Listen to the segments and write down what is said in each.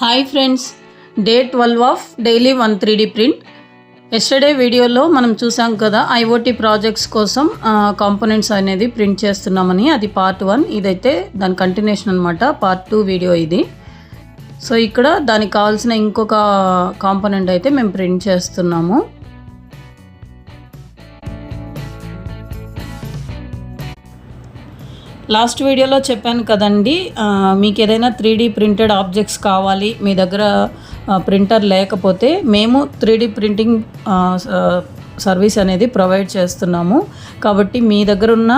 Hi friends, day 12 of daily 1 3D print. Yesterday వీడియోలో మనం చూసాం కదా, ఐఓటీ ప్రాజెక్ట్స్ కోసం కాంపోనెంట్స్ అనేది ప్రింట్ చేస్తున్నామని. అది పార్ట్ 1, ఇదైతే దాని కంటిన్యూషన్ అనమాట, పార్ట్ 2 వీడియో ఇది. సో ఇక్కడ దానికి కావాల్సిన ఇంకొక కాంపోనెంట్ అయితే మేము ప్రింట్ చేస్తున్నాము. లాస్ట్ వీడియోలో చెప్పాను కదండి, మీకు ఏదైనా 3D ప్రింటెడ్ ఆబ్జెక్ట్స్ కావాలి, మీ దగ్గర ప్రింటర్ లేకపోతే మేము 3D ప్రింటింగ్ సర్వీస్ అనేది ప్రొవైడ్ చేస్తున్నాము. కాబట్టి మీ దగ్గర ఉన్న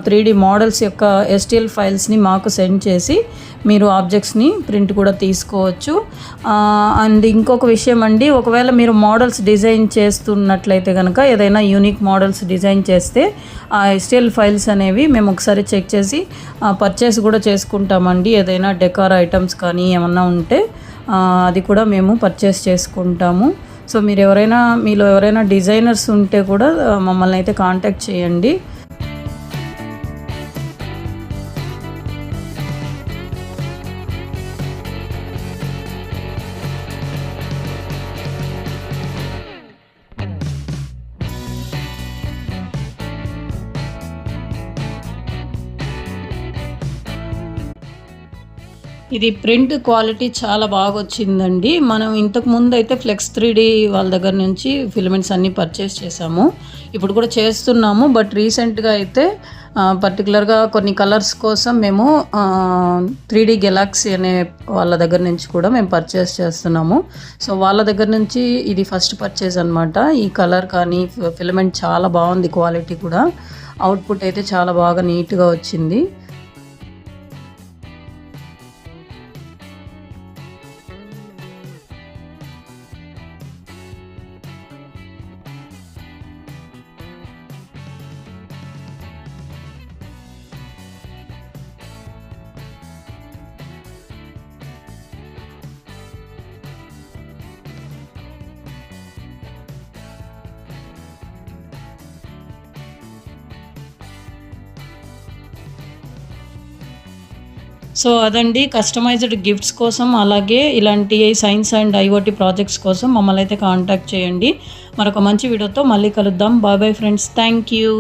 3D మోడల్స్ యొక్క STL ఫైల్స్ని మాకు సెండ్ చేసి మీరు ఆబ్జెక్ట్స్ని ప్రింట్ కూడా తీసుకోవచ్చు. అండ్ ఇంకొక విషయం అండి, ఒకవేళ మీరు మోడల్స్ డిజైన్ చేస్తున్నట్లయితే కనుక, ఏదైనా యూనిక్ మోడల్స్ డిజైన్ చేస్తే ఆ STL ఫైల్స్ అనేవి మేము ఒకసారి చెక్ చేసి పర్చేస్ కూడా చేసుకుంటామండి. ఏదైనా డెకార్ ఐటమ్స్ కానీ ఏమన్నా ఉంటే అది కూడా మేము పర్చేస్ చేసుకుంటాము. సో మీలో ఎవరైనా డిజైనర్స్ ఉంటే కూడా మమ్మల్ని అయితే కాంటాక్ట్ చేయండి. ఇది ప్రింట్ క్వాలిటీ చాలా బాగా వచ్చిందండి. మనం ఇంతకుముందు అయితే ఫ్లెక్స్ 3D వాళ్ళ దగ్గర నుంచి ఫిలమెంట్స్ అన్నీ పర్చేస్ చేసాము, ఇప్పుడు కూడా చేస్తున్నాము. బట్ రీసెంట్గా అయితే పర్టికులర్గా కొన్ని కలర్స్ కోసం మేము 3D గెలాక్సీ అనే వాళ్ళ దగ్గర నుంచి కూడా మేము పర్చేస్ చేస్తున్నాము. సో వాళ్ళ దగ్గర నుంచి ఇది ఫస్ట్ పర్చేస్ అనమాట. ఈ కలర్ కానీ ఫిలమెంట్ చాలా బాగుంది, క్వాలిటీ కూడా. అవుట్పుట్ అయితే చాలా బాగా నీట్గా వచ్చింది. సో అదండి, కస్టమైజ్డ్ గిఫ్ట్స్ కోసం అలాగే ఇలాంటి సైన్స్ అండ్ ఐఓటీ ప్రాజెక్ట్స్ కోసం మమ్మల్ని అయితే కాంటాక్ట్ చేయండి. మరొక మంచి వీడియోతో మళ్ళీ కలుద్దాం. Bye bye friends, thank you.